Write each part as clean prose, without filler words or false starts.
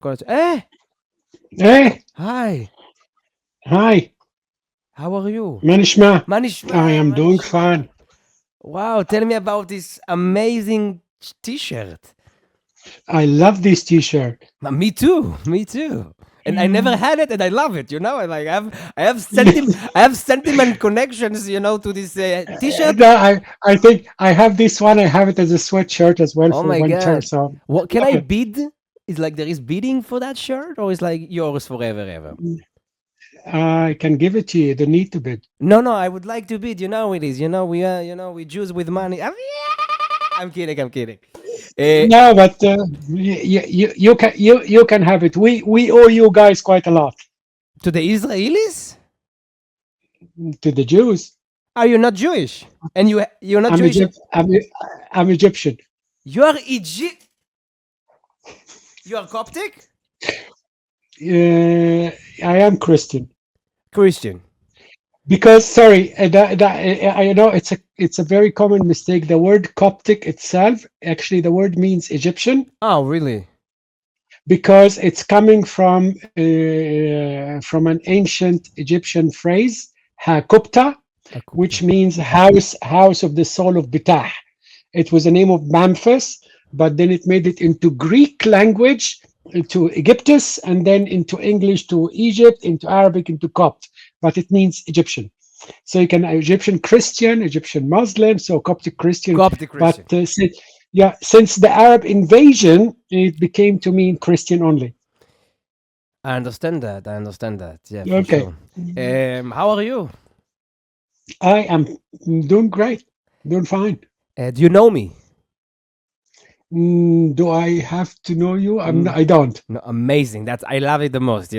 Hey, Hey, hi. hi, How are you? Manishma. I Manishma, am doing Manishma. fine. Wow, tell me about this amazing T-shirt. I love this t-shirt. Me too, me too. And I never had it, and I love it. I have sentiment connections. To this T-shirt. No, I think I have this one. I have it as a sweatshirt as well Oh for my winter. god! So What can love I it. bid? Is like there is bidding for that shirt, or is like yours forever ever? I can give it to you. The need to bid. No, no, I would like to bid. You know it is. We are. We Jews with money. I'm kidding. I'm kidding. Uh, No, but you can have it. We owe you guys quite a lot to the Israelis? to the Jews. Are you not Jewish? And you're not I'm Jewish. Egypt. I'm Egyptian. You are Egypt. You are Coptic? I am Christian. Christian. Because sorry, I know it's a very common mistake. The word Coptic itself, actually, the word means Egyptian Oh, really? because it's coming from an ancient Egyptian phrase, Hakupta, which Akupta. means house of the soul of Betah. It was the name of Memphis, but then it made it into Greek language, into Egyptus, and then into English to Egypt, into Arabic, into Copt. But it means Egyptian. So you can Egyptian Christian, Egyptian Muslim, so Coptic Christian. Coptic But Christian. yeah, since the Arab invasion, it became to mean Christian only. I understand that. I understand that. Yeah, for Okay, sure. How are you? I am doing great, doing fine. Do you know me? Do I have to know you? Mm, I don't. no, amazing. I love it the most.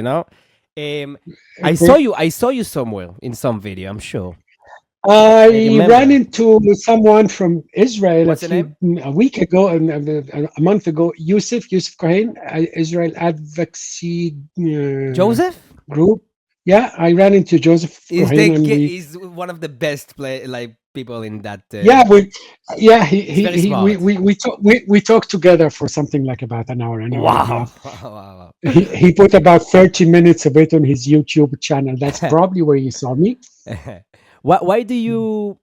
Um, I saw Okay. you. I saw you somewhere in some video. I'm sure. I I ran remember. into someone from Israel What's the name? a week ago and a month ago. Yusuf Cohen, Israel Advocacy Joseph. group. Yeah, I ran into Joseph Is Cohen the and we is one of the best play like people in that. yeah we yeah He's very smart. we talked together for something like about an hour and a Wow. half. Wow. He put about 30 minutes of it on his YouTube channel. That's probably where you saw me. Why do you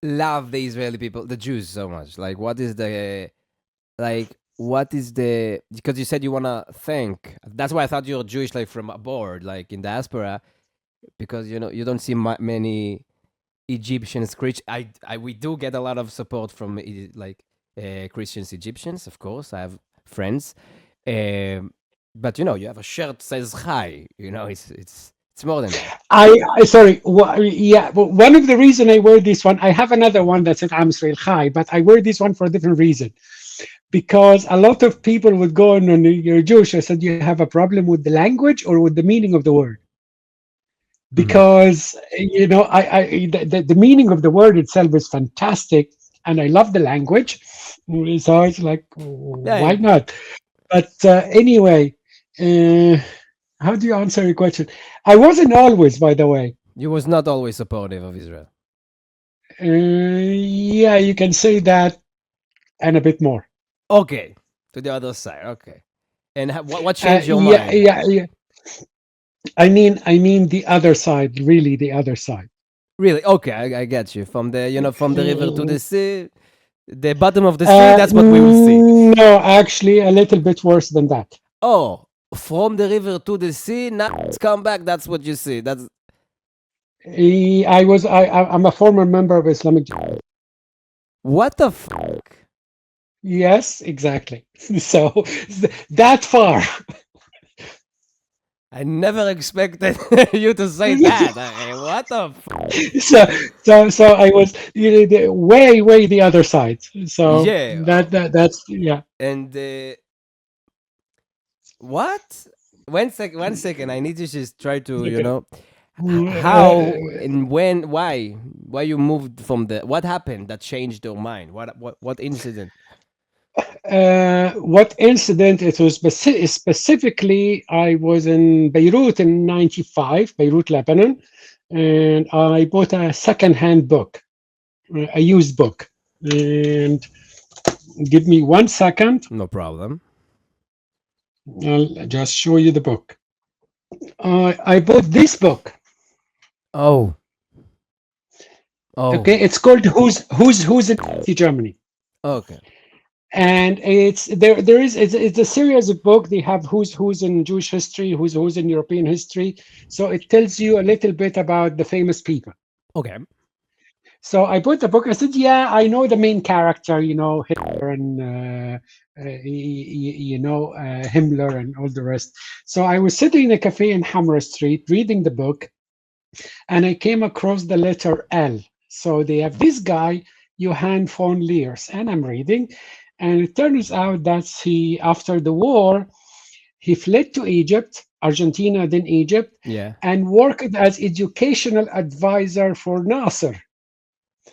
love the Israeli people, the Jews, so much? Like, what is the because you said you wanna thank. That's why I thought you're Jewish, like from abroad, like in diaspora, because you don't see many Egyptians. We do get a lot of support from like Christians, Egyptians, of course. I have friends, um, but you have a shirt says "Hi." It's more than that. I sorry. Yeah, but one of the reason I wear this one, I have another one that said "Am Israel Chai," but I wear this one for a different reason. Because a lot of people would go on, you're Jewish. I said, you have a problem with the language or with the meaning of the word? Hmm. Because the meaning of the word itself is fantastic, and I love the language. So it's like, Yeah, why not? But anyway, uh, how do you answer your question? I wasn't always, by the way. you was not always supportive of Israel. Yeah, you can say that and a bit more. Okay, to the other side. Okay, and what changed your Yeah, mind? yeah. I mean the other side, really the other side. Really? Okay, I get you. From the river to the sea, the bottom of the sea. That's what we will see. No, actually, a little bit worse than that. Oh, from the river to the sea. Now it's come back. That's what you see. That's I'm a former member of Islamic. what the fuck. Yes, exactly. So that far. I never expected you to say that. What the fuck? so so I was way the other side. So Yeah. that's yeah. And what? One second. I need to just try to, Okay. how and when, why you moved from the, what happened that changed your mind? What incident? What incident? It was specifically, I was in Beirut in '95, Beirut, Lebanon, and I bought a second-hand book, a used book. And give me 1 second. No problem. I'll just show you the book. I bought this book. Oh, oh, Okay, it's called Who's in Nazi Germany, okay. and it's a series of book. They have who's in Jewish history, who's in European history. So it tells you a little bit about the famous people. Okay. So I bought the book. I said, yeah, I know the main character, Hitler and Himmler and all the rest. So I was sitting in a cafe in Hamra Street reading the book, and I came across the letter L. So they have this guy, Johann von Leers, and I'm reading, and it turns out that he, after the war, he fled to Egypt, Argentina, then Egypt, Yeah. and worked as educational advisor for Nasser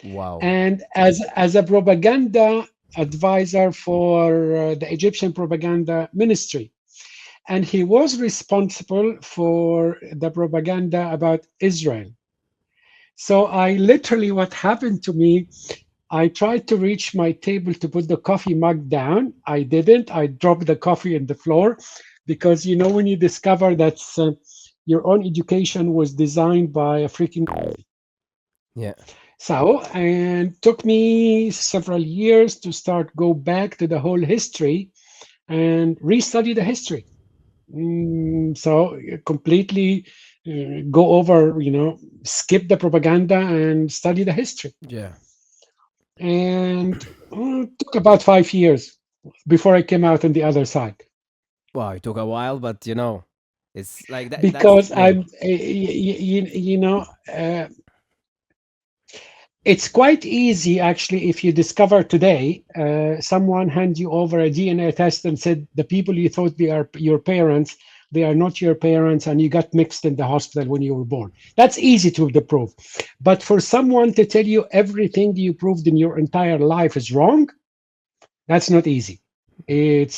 Wow. and as a propaganda advisor for the Egyptian propaganda ministry. And he was responsible for the propaganda about Israel. So I literally, what happened to me, I tried to reach my table to put the coffee mug down. I didn't. I dropped the coffee on the floor because when you discover that your own education was designed by a freaking. Yeah. So, and took me several years to start go back to the whole history and restudy the history. So completely go over, skip the propaganda and study the history. Yeah. And took about 5 years before I came out on the other side Wow, it took a while, but it's like that. That's because yeah. it's quite easy, actually, if you discover today, someone hand you over a DNA test and said the people you thought they are your parents, they are not your parents, and you got mixed in the hospital when you were born. That's easy to prove. But for someone to tell you everything you proved in your entire life is wrong, that's not easy. It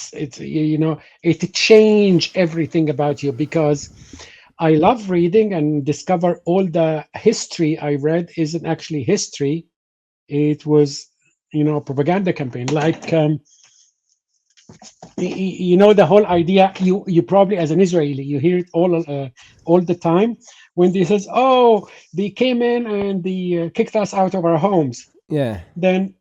change everything about you because I love reading and discover all the history I read isn't actually history. It was, a propaganda campaign. Like, the whole idea. You probably, as an Israeli, you hear it all the time when they says, "Oh, they came in and they kicked us out of our homes." Yeah. Then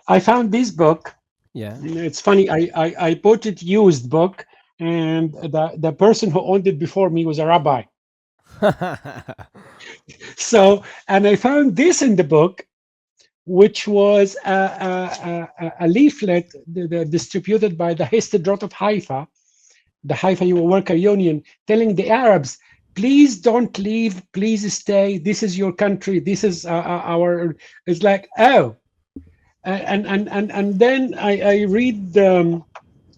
I found this book. Yeah. It's funny. I bought it used book, and the person who owned it before me was a rabbi. So, and I found this in the book, which was a leaflet distributed by the Histadrut of Haifa, the Haifa Worker Union, telling the Arabs, please don't leave, please stay. This is your country. This is our. It's like, oh, and then I read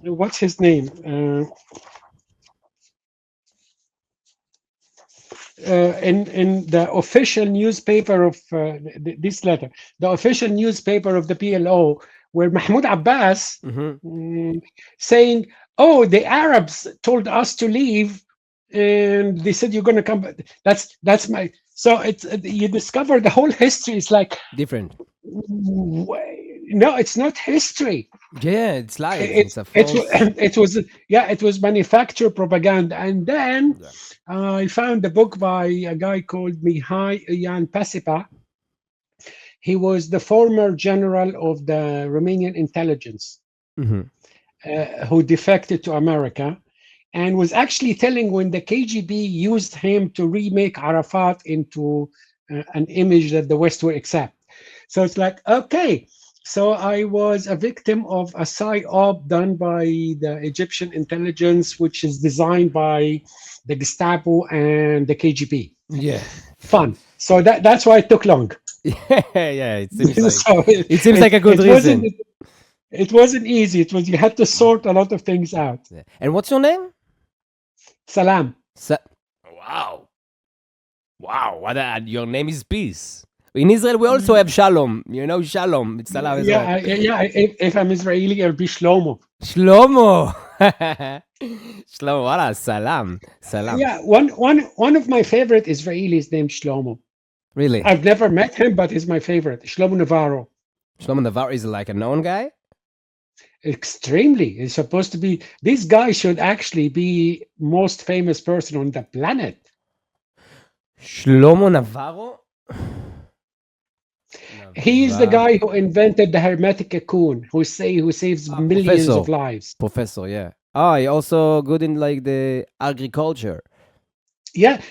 what's his name. In the official newspaper of this letter, the official newspaper of the PLO, where Mahmoud Abbas Hmm. saying, "Oh, the Arabs told us to leave, and they said you're going to come." That's my. So it's you discover the whole history. It's like, Different. no, it's not history. Yeah, it's lies. It It's a it false. it was yeah, it was manufactured propaganda. And then Yeah. I found a book by a guy called Mihai Ian Pasipa. He was the former general of the Romanian intelligence Hmm. who defected to America and was actually telling when the KGB used him to remake Arafat into an image that the West would accept. So it's like, okay, so I was a victim of a psyop done by the Egyptian intelligence, which is designed by the Gestapo and the KGB. Yeah. Fun. So that's why it took long. Yeah, yeah. It seems like So it seems like a good it wasn't reason. it wasn't easy. It was you had to sort a lot of things out. Yeah. And what's your name? Salam. Wow. Wow. Your name is peace. In Israel, we also have shalom. Shalom. It's Salam as well. Yeah. If I'm Israeli, I'll be Shlomo. Shlomo. Shlomo. Wala. Salam. Salam. Yeah, one of my favorite Israelis named Shlomo. Really? I've never met him, but he's my favorite. Shlomo Navarro. Shlomo Navar is like a known guy? Extremely. It's supposed to be. This guy should actually be most famous person on the planet. Shlomo Navarro? He is the Navarro. guy who invented the hermetic cocoon, who saves millions Professor. of lives. Professor, yeah. Ah, he also good in like the agriculture. Yeah,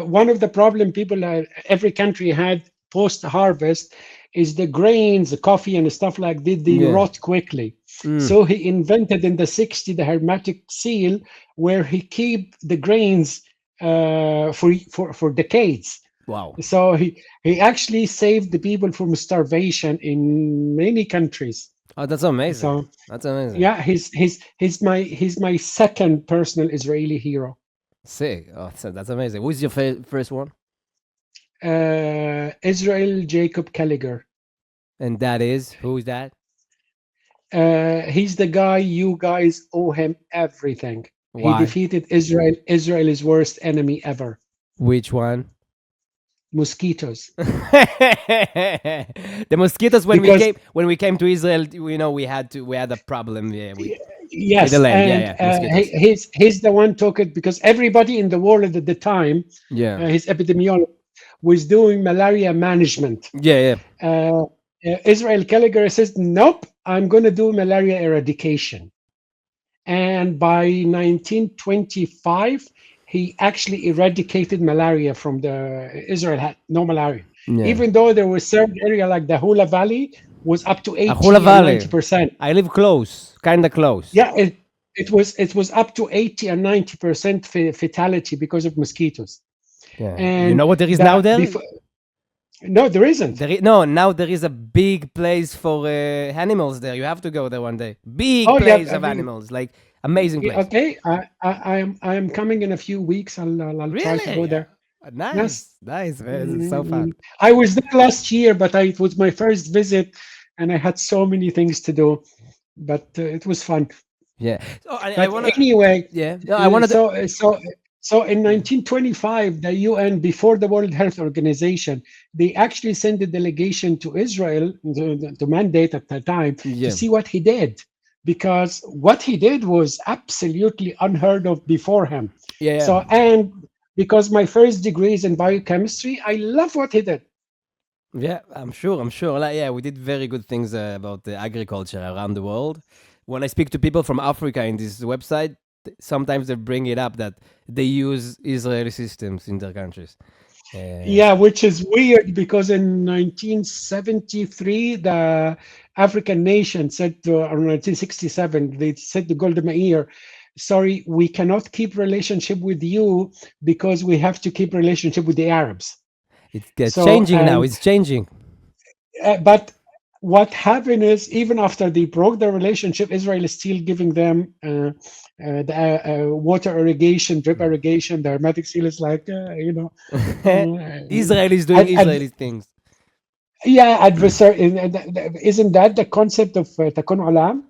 one of the problem people, every country had post harvest is the grains, the coffee, and stuff like that. They Yeah. rot quickly. Mm. So he invented in the 60s the hermetic seal, where he keep the grains for decades. Wow. So he actually saved the people from starvation in many countries. Oh, that's amazing. So That's amazing. yeah, he's my second personal Israeli hero. Sick. Oh, that's amazing. Who's your first one? Israel Jacob Kelliger. And that is who is that? He's the guy you guys owe him everything. He Why? defeated Israel's worst enemy ever. Which one? Mosquitoes. The mosquitoes Because when we came to Israel, we had a problem, yeah, with the yes, land. and Yeah, mosquitoes. he's the one took it because everybody in the world at the time, Yeah. his epidemiologist was doing malaria management. Yeah, Israel Kelliger says, nope, I'm going to do malaria eradication. And by 1925, he actually eradicated malaria from the Israel had no malaria. yeah. Even though there was certain area like the Hula Valley was up to 80 Ahula and Valley. 90%. I live close, kind of close. Yeah, it was up to 80 and 90% fatality because of mosquitoes. Yeah. And You know what there is now there? No, there isn't. No, now there is a big place for animals there. You have to go there one day. Big Oh, yeah, place of animals, like amazing place. Okay, I am coming in a few weeks. I'll try to go Really? there. Nice, Yes. nice, man. It's so fun. I was there last year, but it was my first visit, and I had so many things to do, but it was fun. Yeah. So I But wanna. anyway, Yeah. No, I wanted. so in 1925, the UN, before the World Health Organization, they actually sent a delegation to Israel to mandate at the time to Yeah. see what he did, because what he did was absolutely unheard of before him. Yeah. So, and because my first degree is in biochemistry, I love what he did. Yeah, I'm sure. I'm sure. Like, yeah, we did very good things about the agriculture around the world. When I speak to people from Africa in this website, sometimes they bring it up that they use Israeli systems in their countries. Yeah, which is weird because in 1973, the African nation said to, or 1967, they said to Golda Meir, sorry, we cannot keep relationship with you because we have to keep relationship with the Arabs. It's So, changing now. It's changing. But what happened is, even after they broke the relationship, Israel is still giving them the water irrigation, drip irrigation. The hermetic seal is like, Israel is doing Israeli things. yeah, adversary. Isn't that the concept of takun ulam?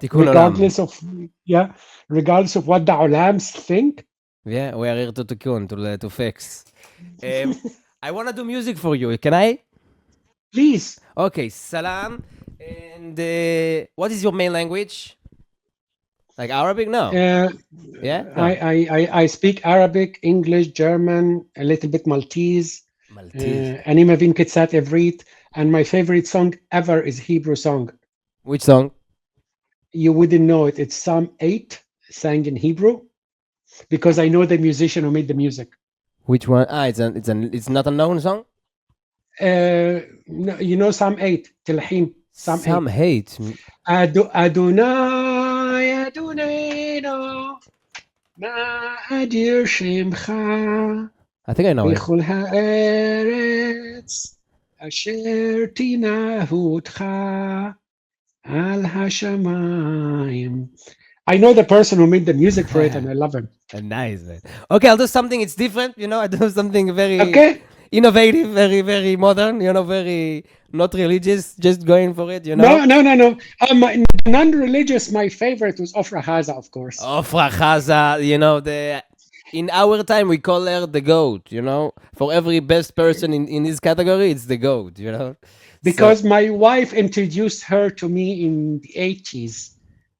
Tikkun olam. Regardless of what the ulams think. Yeah, we are here to tikkun, to fix. I want to do music for you. Can I? Please. Okay, salam. And what is your main language? Like Arabic? No. Yeah. No. I speak Arabic, English, German, a little bit Maltese. Maltese. אני מבין קצת עברית, and my favorite song ever is Hebrew song. Which song? You wouldn't know it. It's Psalm 8, sang in Hebrew, because I know the musician who made the music. Which one? It's not a known song. No, you know Psalm 8, Tilhim. Psalm 8. Adonai, Adonai, ma adir shemcha. I think I know it. בכל הארץ אשר תנהו אותך על השמיים. I know the person who made the music for it, and I love him. Nice, man. Okay, I'll do something. It's different. I do something very innovative, very, very modern. Very not religious. Just going for it. No. Non-religious. My favorite was Ofra Haza, of course. Ofra Haza. in our time we call her the goat. For every best person in this category, it's the goat. So because my wife introduced her to me in the 80s,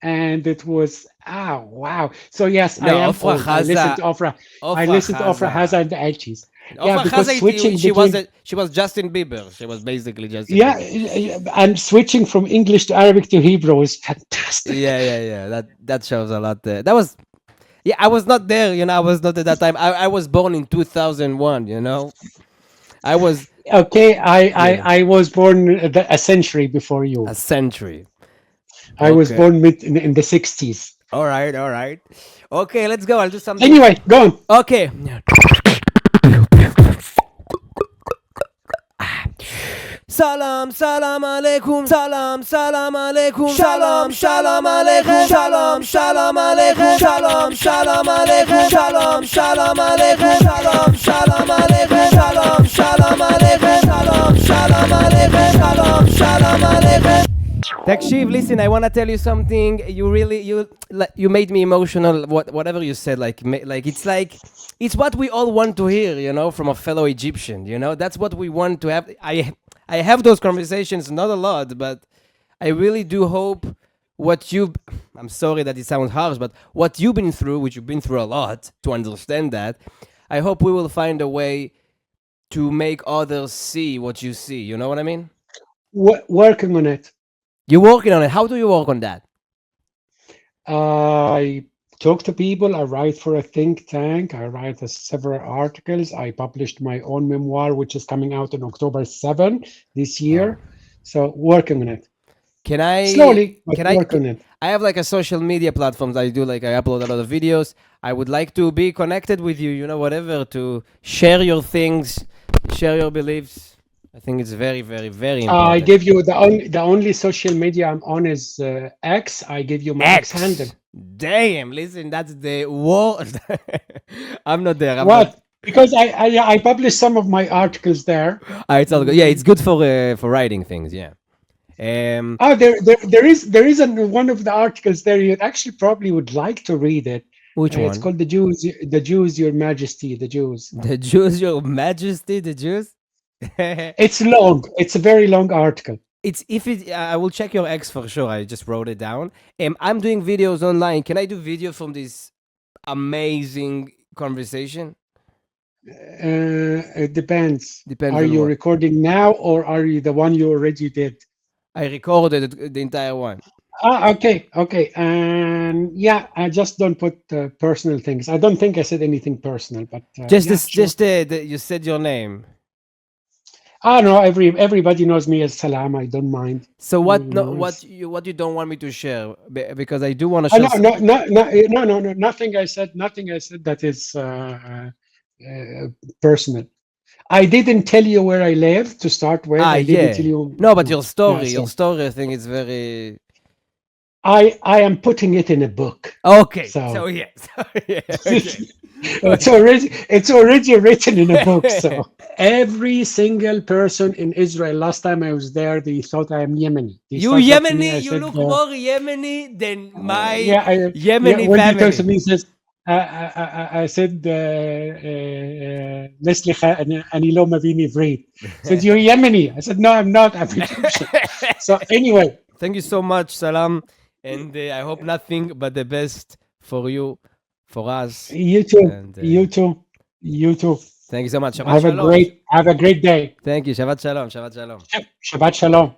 and it was wow. So yes, I no, am old. I listened to Ofra. I Ofra listened to Ofra Haza. Haza in the 80s. Yeah, Ofra because Haza, switching between she was Justin Bieber. She was basically Justin yeah, Bieber. and switching from English to Arabic to Hebrew is fantastic. Yeah. That shows a lot. That was yeah. I was not there. I was not at that time. I was born in 2001. I was Okay, yeah I was born a century before you. a century. I was Okay. born in the 60s. All right. All right. Okay. Let's go. I'll do something. Anyway, go on. Okay. Salam, salam alaikum, salam, salam alaikum, shalom, shalom alaikum, shalom, shalom alaikum, shalom, shalom alaikum, shalom, shalom alaikum, shalom, shalom alaikum, shalom, shalom alaikum, shalom, shalom alaikum, shalom, shalom alaikum. Takshiv, listen, I want to tell you something. You made me emotional. Whatever you said, it's what we all want to hear, from a fellow Egyptian. That's what we want to have. I have those conversations, not a lot, but I really do hope what you. I'm sorry that it sounds harsh, but what you've been through, which you've been through a lot, to understand that, I hope we will find a way to make others see what you see. You know what I mean? Working on it. You're working on it. How do you work on that? I talk to people. I write for a think tank. I write several articles. I published my own memoir, which is coming out on October 7 this Oh. year. So working on it. Can I? Slowly, but Can I? work on it. I have like a social media platforms I do. Like I upload a lot of videos. I would like to be connected with you. Whatever to share your things, share your beliefs. I think it's very, very, very I important. give you the only social media I'm on is X. I give you my X handle. X. Damn, listen, that's the war. I'm not there. I'm not. What? Because I published some of my articles there. It's all good. Yeah, it's good for writing things. Yeah. Oh, there is one of the articles there. You actually probably would like to read it. Which It's one? called the Jews, Your Majesty, the Jews. The Jews, Your Majesty, the Jews. It's long. It's a very long article. It's if it. I will check your X for sure. I just wrote it down. I'm doing videos online. Can I do video from this amazing conversation? It depends. Depends Are on you what. recording now, or are you the one you already did? I recorded the entire one. Okay. And yeah, I just don't put personal things. I don't think I said anything personal, but Just yeah, this. sure. Just you said your name. I know everybody knows me as Salam. I don't mind. So what? You No, know, what you don't want me to share? Because I do want to oh, share. no. Nothing I said. Nothing I said that is personal. I didn't tell you where I live to start with. I didn't tell Yeah. you. No, but your Yeah, story, so I think it's very I am putting it in a book. okay. So So yeah, okay. it's already written in a book. So every single person in Israel, last time I was there, they thought I am Yemeni. They You started talking to me. Yemeni, I you said, look more Yemeni than my yeah, yeah. Yemeni When he turns to family. me, he says, I said, "Leslie, ani lo mavini ivrit." Said, "You're Yemeni." I said, "No, I'm not. I'm Egyptian." So anyway, Thank you so much, Salam, and I hope nothing but the best for you, for us, you too, and you too, you too. thank you so much. Shabbat Have a shalom. great, have a great day. Thank you. Shabbat shalom. Shabbat shalom. Shabbat shalom.